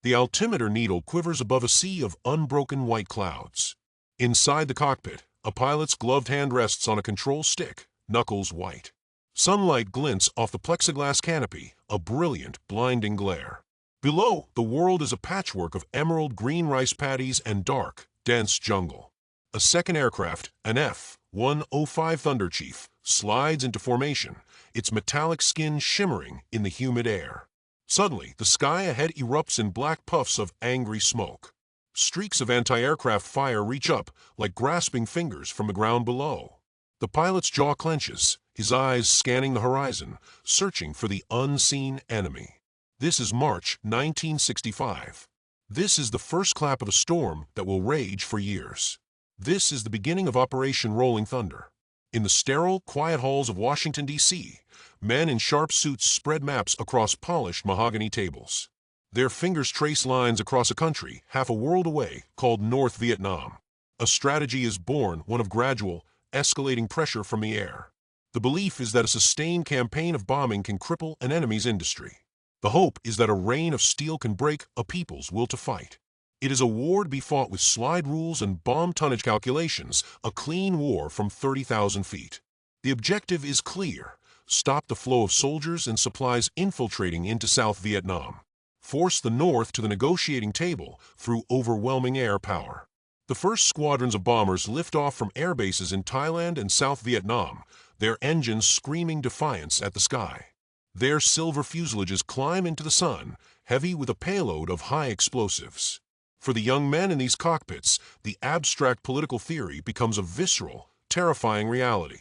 The altimeter needle quivers above a sea of unbroken white clouds. Inside the cockpit, a pilot's gloved hand rests on a control stick, knuckles white. Sunlight glints off the plexiglass canopy, a brilliant, blinding glare. Below, the world is a patchwork of emerald green rice paddies and dark, dense jungle. A second aircraft, an F-105 Thunderchief, slides into formation, its metallic skin shimmering in the humid air. Suddenly, the sky ahead erupts in black puffs of angry smoke. Streaks of anti-aircraft fire reach up like grasping fingers from the ground below. The pilot's jaw clenches, his eyes scanning the horizon, searching for the unseen enemy. This is March 1965. This is the first clap of a storm that will rage for years. This is the beginning of Operation Rolling Thunder. In the sterile, quiet halls of Washington, D.C., men in sharp suits spread maps across polished mahogany tables. Their fingers trace lines across a country half a world away called North Vietnam. A strategy is born, one of gradual, escalating pressure from the air. The belief is that a sustained campaign of bombing can cripple an enemy's industry. The hope is that a rain of steel can break a people's will to fight. It is a war to be fought with slide rules and bomb tonnage calculations, a clean war from 30,000 feet. The objective is clear: stop the flow of soldiers and supplies infiltrating into South Vietnam. Force the North to the negotiating table through overwhelming air power. The first squadrons of bombers lift off from air bases in Thailand and South Vietnam, their engines screaming defiance at the sky. Their silver fuselages climb into the sun, heavy with a payload of high explosives. For the young men in these cockpits, the abstract political theory becomes a visceral, terrifying reality.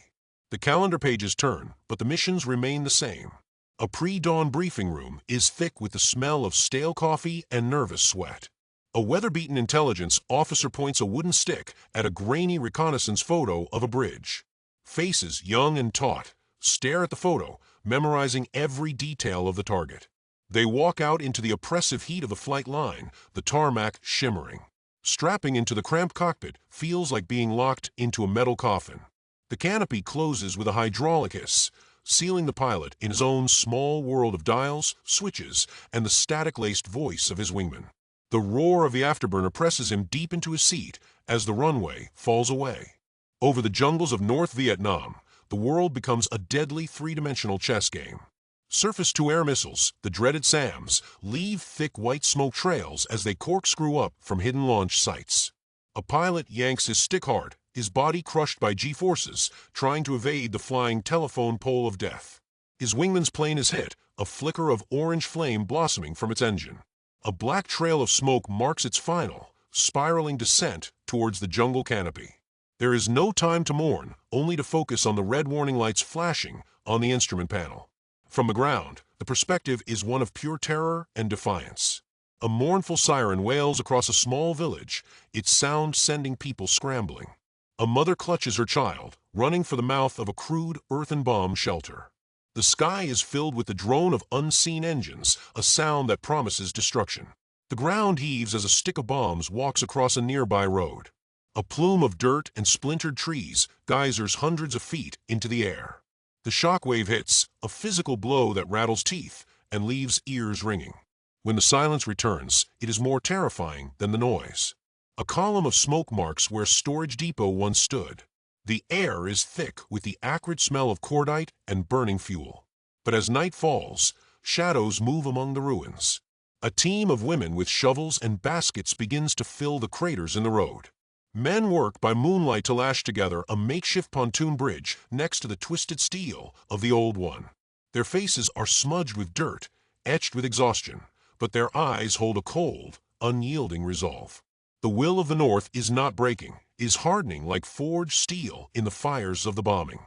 The calendar pages turn, but the missions remain the same. A pre-dawn briefing room is thick with the smell of stale coffee and nervous sweat. A weather-beaten intelligence officer points a wooden stick at a grainy reconnaissance photo of a bridge. Faces, young and taut, stare at the photo, memorizing every detail of the target. They walk out into the oppressive heat of the flight line, the tarmac shimmering. Strapping into the cramped cockpit feels like being locked into a metal coffin. The canopy closes with a hydraulic hiss, sealing the pilot in his own small world of dials, switches, and the static-laced voice of his wingman. The roar of the afterburner presses him deep into his seat as the runway falls away. Over the jungles of North Vietnam, the world becomes a deadly three-dimensional chess game. Surface-to-air missiles, the dreaded SAMs, leave thick white smoke trails as they corkscrew up from hidden launch sites. A pilot yanks his stick hard, his body crushed by G-forces, trying to evade the flying telephone pole of death. His wingman's plane is hit, a flicker of orange flame blossoming from its engine. A black trail of smoke marks its final, spiraling descent towards the jungle canopy. There is no time to mourn, only to focus on the red warning lights flashing on the instrument panel. From the ground, the perspective is one of pure terror and defiance. A mournful siren wails across a small village, its sound sending people scrambling. A mother clutches her child, running for the mouth of a crude earthen bomb shelter. The sky is filled with the drone of unseen engines, a sound that promises destruction. The ground heaves as a stick of bombs walks across a nearby road. A plume of dirt and splintered trees geysers hundreds of feet into the air. The shockwave hits, a physical blow that rattles teeth and leaves ears ringing. When the silence returns, it is more terrifying than the noise. A column of smoke marks where Storage Depot once stood. The air is thick with the acrid smell of cordite and burning fuel. But as night falls, shadows move among the ruins. A team of women with shovels and baskets begins to fill the craters in the road. Men work by moonlight to lash together a makeshift pontoon bridge next to the twisted steel of the old one. Their faces are smudged with dirt, etched with exhaustion, but their eyes hold a cold, unyielding resolve. The will of the North is not breaking, is hardening like forged steel in the fires of the bombing.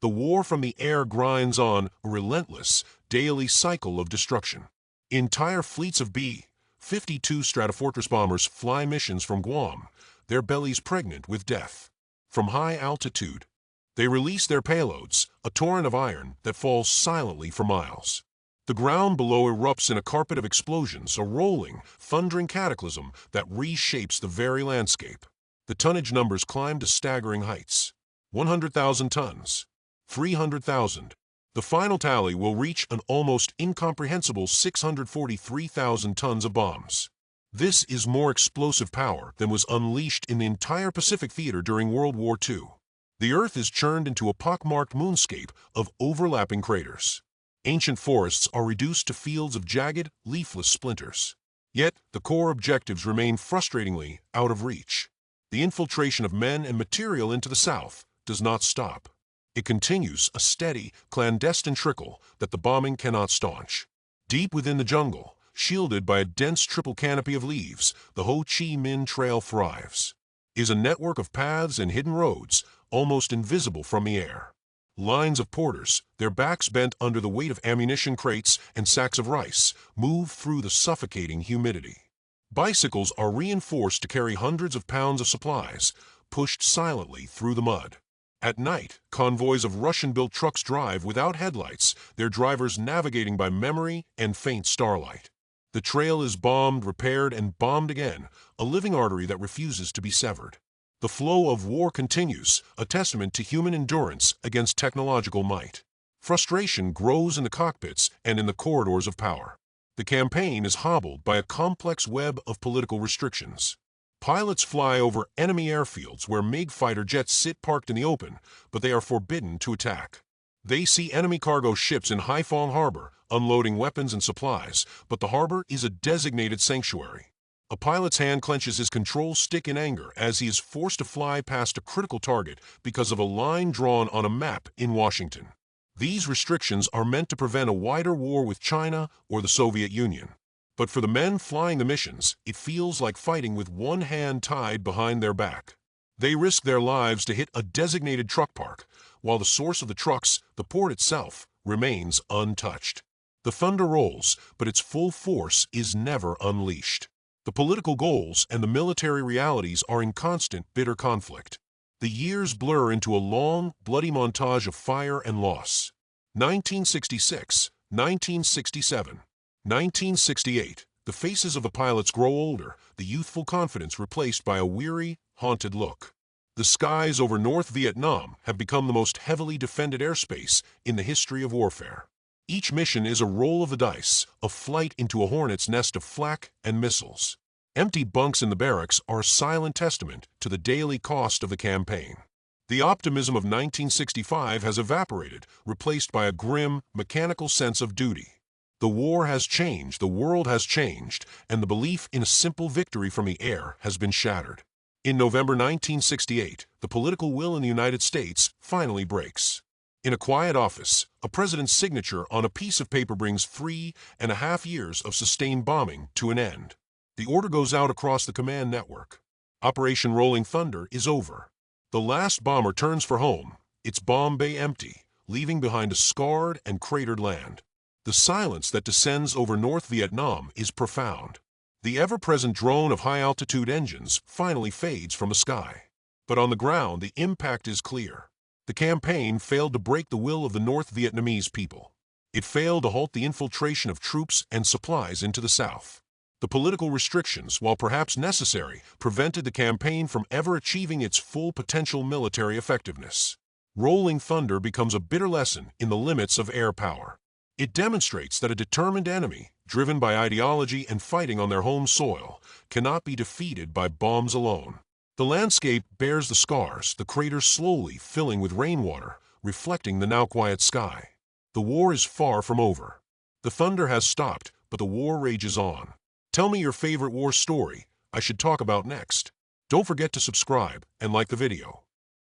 The war from the air grinds on, a relentless, daily cycle of destruction. Entire fleets of B-52 Stratofortress bombers fly missions from Guam, their bellies pregnant with death. From high altitude, they release their payloads, a torrent of iron that falls silently for miles. The ground below erupts in a carpet of explosions, a rolling, thundering cataclysm that reshapes the very landscape. The tonnage numbers climb to staggering heights. 100,000 tons. 300,000. The final tally will reach an almost incomprehensible 643,000 tons of bombs. This is more explosive power than was unleashed in the entire Pacific theater during World War II. The Earth is churned into a pockmarked moonscape of overlapping craters. Ancient forests are reduced to fields of jagged, leafless splinters. Yet, the core objectives remain frustratingly out of reach. The infiltration of men and material into the South does not stop. It continues, a steady, clandestine trickle that the bombing cannot staunch. Deep within the jungle, shielded by a dense triple canopy of leaves, the Ho Chi Minh Trail thrives. It is a network of paths and hidden roads, almost invisible from the air. Lines of porters, their backs bent under the weight of ammunition crates and sacks of rice, move through the suffocating humidity. Bicycles are reinforced to carry hundreds of pounds of supplies, pushed silently through the mud. At night, convoys of Russian-built trucks drive without headlights, their drivers navigating by memory and faint starlight. The trail is bombed, repaired, and bombed again, a living artery that refuses to be severed. The flow of war continues, a testament to human endurance against technological might. Frustration grows in the cockpits and in the corridors of power. The campaign is hobbled by a complex web of political restrictions. Pilots fly over enemy airfields where MiG fighter jets sit parked in the open, but they are forbidden to attack. They see enemy cargo ships in Haiphong Harbor, unloading weapons and supplies, but the harbor is a designated sanctuary. A pilot's hand clenches his control stick in anger as he is forced to fly past a critical target because of a line drawn on a map in Washington. These restrictions are meant to prevent a wider war with China or the Soviet Union. But for the men flying the missions, it feels like fighting with one hand tied behind their back. They risk their lives to hit a designated truck park, while the source of the trucks, the port itself, remains untouched. The thunder rolls, but its full force is never unleashed. The political goals and the military realities are in constant, bitter conflict. The years blur into a long, bloody montage of fire and loss. 1966, 1967. 1968, the faces of the pilots grow older, the youthful confidence replaced by a weary, haunted look. The skies over North Vietnam have become the most heavily defended airspace in the history of warfare. Each mission is a roll of the dice, a flight into a hornet's nest of flak and missiles. Empty bunks in the barracks are a silent testament to the daily cost of the campaign. The optimism of 1965 has evaporated, replaced by a grim, mechanical sense of duty. The war has changed, the world has changed, and the belief in a simple victory from the air has been shattered. In November 1968, the political will in the United States finally breaks. In a quiet office, a president's signature on a piece of paper brings 3.5 years of sustained bombing to an end. The order goes out across the command network. Operation Rolling Thunder is over. The last bomber turns for home, its bomb bay empty, leaving behind a scarred and cratered land. The silence that descends over North Vietnam is profound. The ever-present drone of high-altitude engines finally fades from the sky. But on the ground, the impact is clear. The campaign failed to break the will of the North Vietnamese people. It failed to halt the infiltration of troops and supplies into the South. The political restrictions, while perhaps necessary, prevented the campaign from ever achieving its full potential military effectiveness. Rolling Thunder becomes a bitter lesson in the limits of air power. It demonstrates that a determined enemy, driven by ideology and fighting on their home soil, cannot be defeated by bombs alone. The landscape bears the scars, the craters slowly filling with rainwater, reflecting the now quiet sky. The war is far from over. The thunder has stopped, but the war rages on. Tell me your favorite war story I should talk about next. Don't forget to subscribe and like the video.